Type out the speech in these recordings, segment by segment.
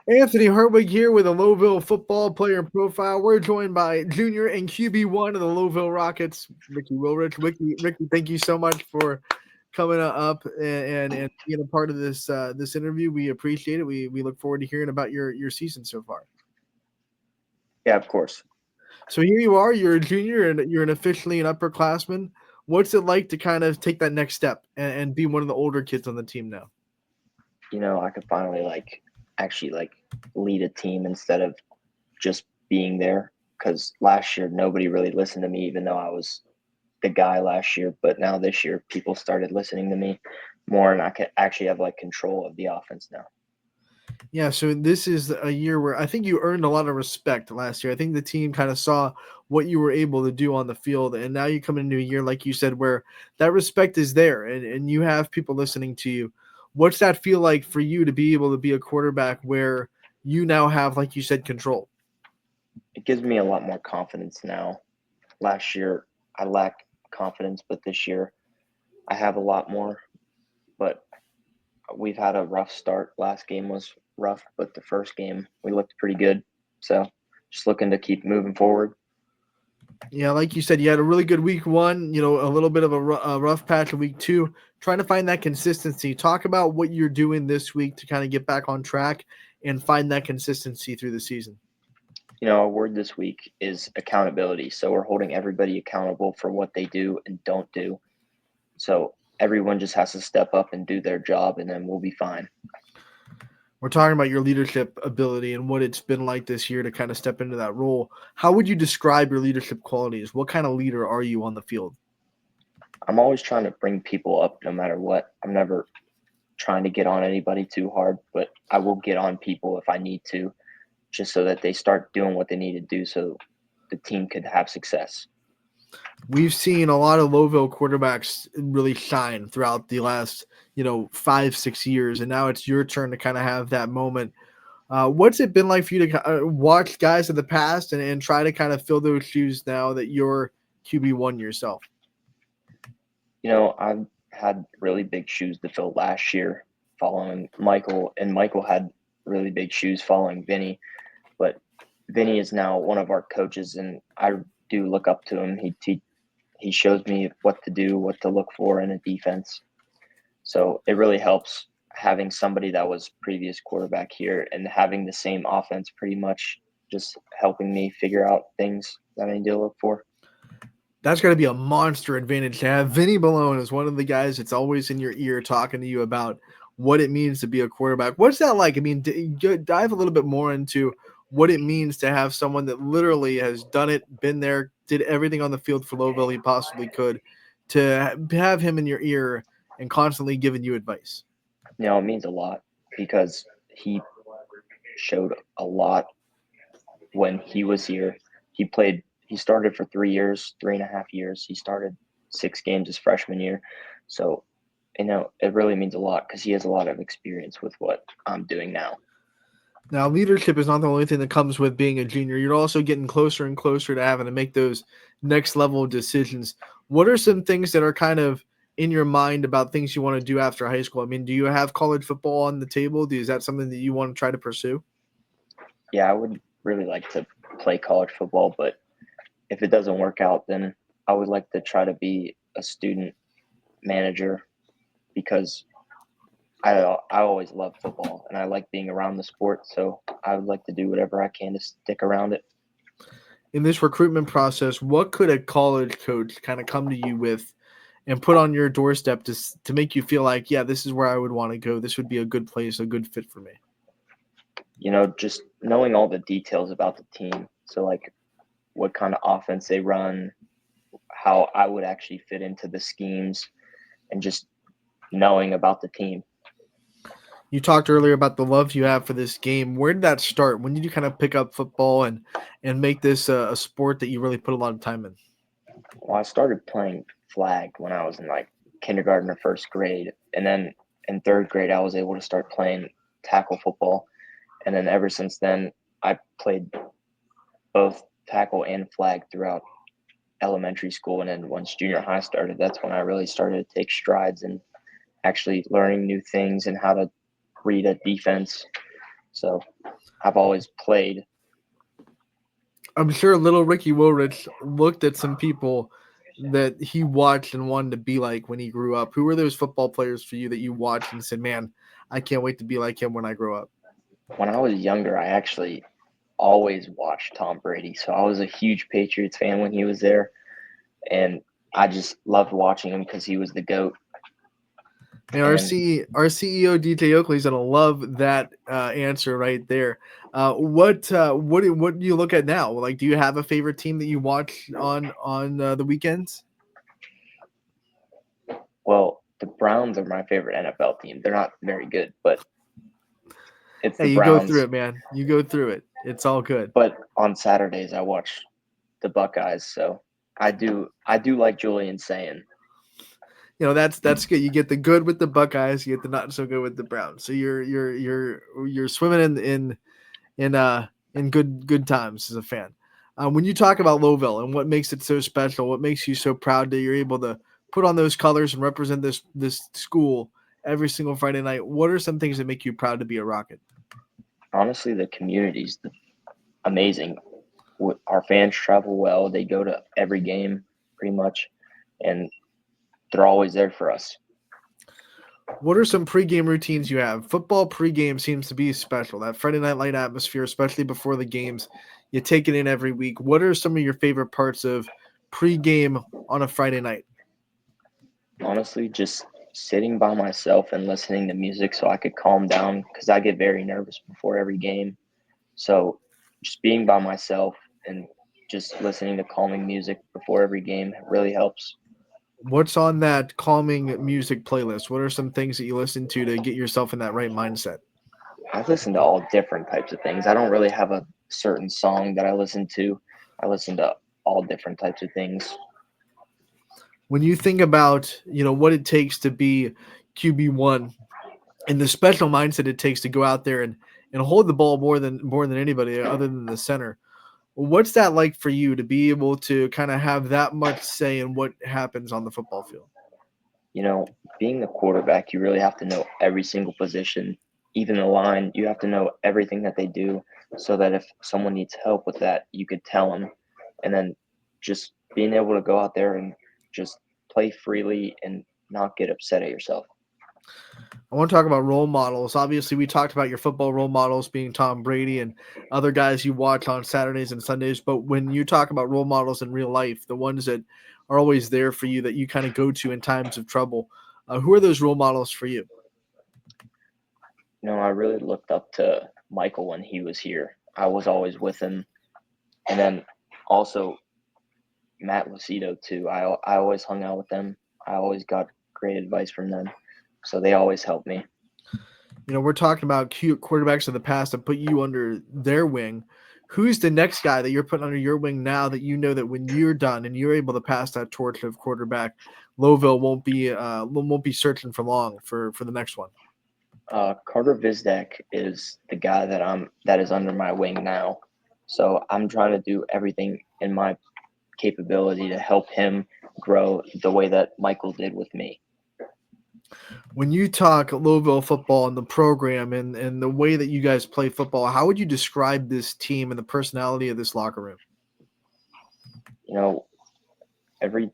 Anthony Herwig here with a Loweville football player profile. We're joined by junior and QB1 of the Loweville Rockets, Ricky Wilrich. Ricky, thank you so much for coming up and being a part of this interview. We appreciate it. We look forward to hearing about your season so far. Yeah, of course. So here you are. You're a junior and you're officially an upperclassman. What's it like to kind of take that next step and be one of the older kids on the team now? I could finally actually lead a team instead of just being there. Because last year nobody really listened to me, even though I was the guy last year. But now this year, people started listening to me more, and I can actually have control of the offense now. Yeah, so this is a year where I think you earned a lot of respect last year. I think the team kind of saw what you were able to do on the field, and now you come into a year, like you said, where that respect is there and you have people listening to you. What's that feel like for you to be able to be a quarterback where you now have, like you said, control? It gives me a lot more confidence now. Last year, I lacked confidence, but this year, I have a lot more. But we've had a rough start. Last game was rough, but the first game we looked pretty good. So just looking to keep moving forward. Yeah, like you said, you had a really good week one, a little bit of a rough patch in week two, trying to find that consistency. Talk about what you're doing this week to kind of get back on track and find that consistency through the season. Our word this week is accountability. So we're holding everybody accountable for what they do and don't do. So everyone just has to step up and do their job, and then we'll be fine. We're talking about your leadership ability and what it's been like this year to kind of step into that role. How would you describe your leadership qualities? What kind of leader are you on the field? I'm always trying to bring people up no matter what. I'm never trying to get on anybody too hard, but I will get on people if I need to, just so that they start doing what they need to do so the team could have success. We've seen a lot of Lowville quarterbacks really shine throughout the last, 5, 6 years, and now it's your turn to kind of have that moment. What's it been like for you to watch guys of the past and try to kind of fill those shoes now that you're QB1 yourself? I've had really big shoes to fill last year following Michael, and Michael had really big shoes following Vinny. But Vinny is now one of our coaches, and I do look up to him. He shows me what to do, what to look for in a defense. So it really helps having somebody that was previous quarterback here and having the same offense pretty much, just helping me figure out things that I need to look for. That's got to be a monster advantage to have. Vinny Balone is one of the guys that's always in your ear talking to you about what it means to be a quarterback. What's that like? I mean, dive a little bit more into what it means to have someone that literally has done it, been there, did everything on the field for Lowville he possibly could, to have him in your ear and constantly giving you advice. It means a lot because he showed a lot when he was here. He started for 3 years, 3.5 years. He started 6 games his freshman year. So, it really means a lot because he has a lot of experience with what I'm doing now. Now, leadership is not the only thing that comes with being a junior. You're also getting closer and closer to having to make those next level decisions. What are some things that are kind of in your mind about things you want to do after high school? I mean, do you have college football on the table? Is that something that you want to try to pursue? Yeah, I would really like to play college football, but if it doesn't work out, then I would like to try to be a student manager because I always loved football and I like being around the sport. So I would like to do whatever I can to stick around it. In this recruitment process, what could a college coach kind of come to you with and put on your doorstep to make you feel like, yeah, this is where I would want to go. This would be a good place, a good fit for me? Just knowing all the details about the team. So, what kind of offense they run, how I would actually fit into the schemes, and just knowing about the team. You talked earlier about the love you have for this game. Where did that start? When did you kind of pick up football and make this a sport that you really put a lot of time in? Well, I started playing flag when I was in kindergarten or first grade. And then in third grade, I was able to start playing tackle football. And then ever since then, I played both tackle and flag throughout elementary school. And then once junior high started, that's when I really started to take strides and actually learning new things and how to read a defense. So I've always played. I'm sure little Ricky Woolrich looked at some people that he watched and wanted to be like when he grew up. Who were those football players for you that you watched and said, "Man, I can't wait to be like him when I grow up"? When I was younger, I actually always watched Tom Brady. So I was a huge Patriots fan when he was there, and I just loved watching him because he was the GOAT. And And our CEO DJ Oakley's gonna love that answer right there. What do you look at now? Like, do you have a favorite team that you watch on the weekends? well, the Browns are my favorite NFL team. They're not very good, but it's the Hey, you go through Browns. it, man. You go through it. It's all good. But on Saturdays, I watch the Buckeyes. So I do like Julian saying. That's good. You get the good with the Buckeyes, you get the not so good with the Browns. So you're swimming in good times as a fan. When you talk about Lowville and what makes it so special, what makes you so proud that you're able to put on those colors and represent this school every single Friday night, what are some things that make you proud to be a Rocket? Honestly, the community's amazing. Our fans travel well. They go to every game pretty much, and they're always there for us. What are some pregame routines you have? Football pregame seems to be special. That Friday night light atmosphere, especially before the games, you take it in every week. What are some of your favorite parts of pregame on a Friday night? Honestly, just sitting by myself and listening to music so I could calm down because I get very nervous before every game. So just being by myself and just listening to calming music before every game really helps. What's on that calming music playlist? What are some things that you listen to get yourself in that right mindset? I listen to all different types of things. I don't really have a certain song that I listen to. I listen to all different types of things. When you think about, what it takes to be QB1 and the special mindset it takes to go out there and hold the ball more than anybody other than the center. What's that like for you to be able to kind of have that much say in what happens on the football field? You know, being the quarterback, you really have to know every single position, even the line. You have to know everything that they do so that if someone needs help with that, you could tell them. And then just being able to go out there and just play freely and not get upset at yourself. I want to talk about role models. Obviously, we talked about your football role models being Tom Brady and other guys you watch on Saturdays and Sundays. But when you talk about role models in real life, the ones that are always there for you that you kind of go to in times of trouble, who are those role models for you? You know, I really looked up to Michael when he was here. I was always with him. And then also Matt Lucido, too. I always hung out with them. I always got great advice from them. So they always helped me. We're talking about cute quarterbacks of the past that put you under their wing. Who's the next guy that you're putting under your wing now that you know that when you're done and you're able to pass that torch of quarterback, Lowville won't be searching for long for the next one? Carter Vizdak is the guy that is under my wing now. So I'm trying to do everything in my capability to help him grow the way that Michael did with me. When you talk Louisville football and the program and the way that you guys play football, how would you describe this team and the personality of this locker room? You know, every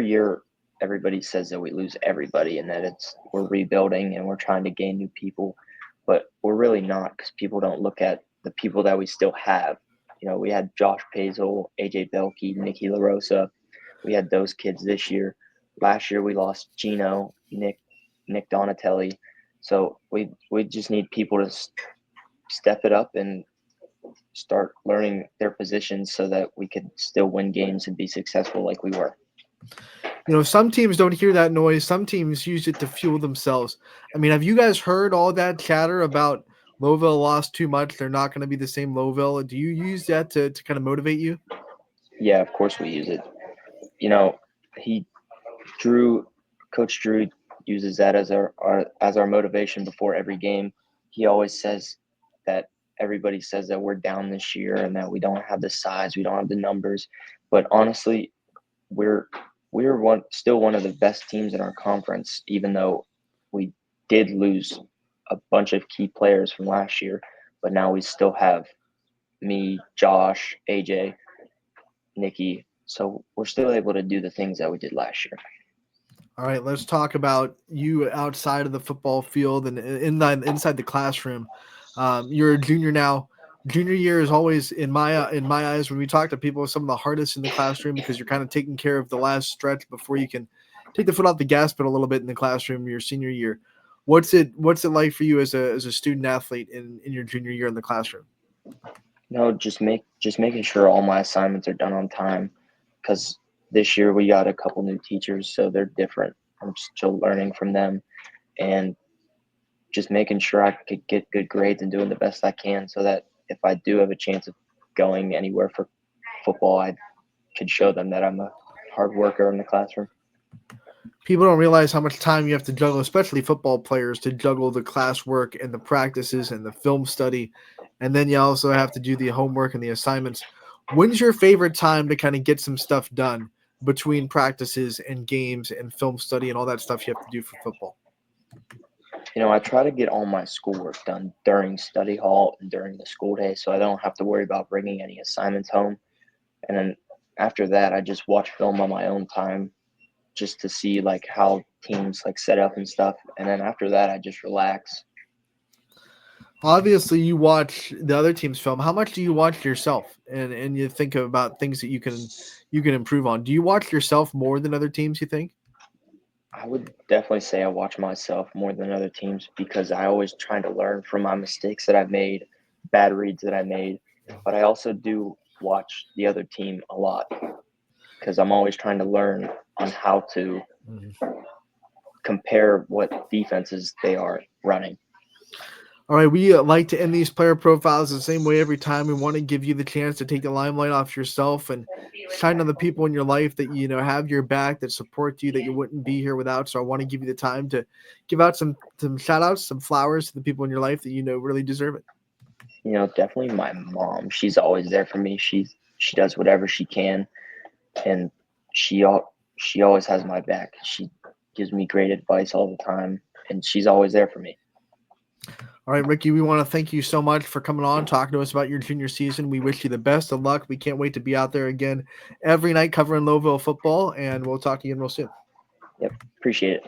year everybody says that we lose everybody and that we're rebuilding and we're trying to gain new people, but we're really not because people don't look at the people that we still have. You know, we had Josh Pazel, AJ Belkey, Nicky LaRosa. We had those kids this year. Last year we lost Gino, Nick Donatelli. So we just need people to step it up and start learning their positions so that we could still win games and be successful like we were. Some teams don't hear that noise. Some teams use it to fuel themselves. I mean, have you guys heard all that chatter about Louisville lost too much? They're not going to be the same Louisville. Do you use that to kind of motivate you? Yeah, of course we use it. You know, he Drew, Coach Drew uses that as our motivation before every game. He always says that everybody says that we're down this year and that we don't have the size, we don't have the numbers. But honestly, we're still one of the best teams in our conference, even though we did lose a bunch of key players from last year. but now we still have me, Josh, AJ, Nikki. So we're still able to do the things that we did last year. All right, let's talk about you outside of the football field and inside the classroom. You're a junior now. Junior year is always, in my eyes, when we talk to people, some of the hardest in the classroom because you're kind of taking care of the last stretch before you can take the foot off the gas pedal a little bit in the classroom. Your senior year, what's it like for you as a student athlete in your junior year in the classroom? No, just making sure all my assignments are done on time, because this year we got a couple new teachers, so they're different. I'm still learning from them, and just making sure I could get good grades and doing the best I can, so that if I do have a chance of going anywhere for football, I could show them that I'm a hard worker in the classroom. People don't realize how much time you have to juggle, especially football players, to juggle the classwork and the practices and the film study. And then you also have to do the homework and the assignments. When's your favorite time to kind of get some stuff done between practices and games and film study and all that stuff you have to do for football? I try to get all my schoolwork done during study hall and during the school day, so I don't have to worry about bringing any assignments home. And then after that, I just watch film on my own time, just to see like how teams like set up and stuff. And then after that, I just relax. Obviously, you watch the other team's film. How much do you watch yourself and you think about things that you can improve on? Do you watch yourself more than other teams, you think? I would definitely say I watch myself more than other teams, because I always try to learn from my mistakes that I've made, bad reads that I made. But I also do watch the other team a lot, because I'm always trying to learn on how to compare what defenses they are running. All right, we like to end these player profiles the same way every time. We want to give you the chance to take the limelight off yourself and shine on the people in your life that have your back, that support you, that you wouldn't be here without. So I want to give you the time to give out some shout outs, some flowers to the people in your life that really deserve it. Definitely my mom. She's always there for me. She does whatever she can, and she always has my back. She gives me great advice all the time, and she's always there for me. All right, Ricky, we want to thank you so much for coming on, talking to us about your junior season. We wish you the best of luck. We can't wait to be out there again every night covering Lowellville football, and we'll talk to you real soon. Yep, appreciate it.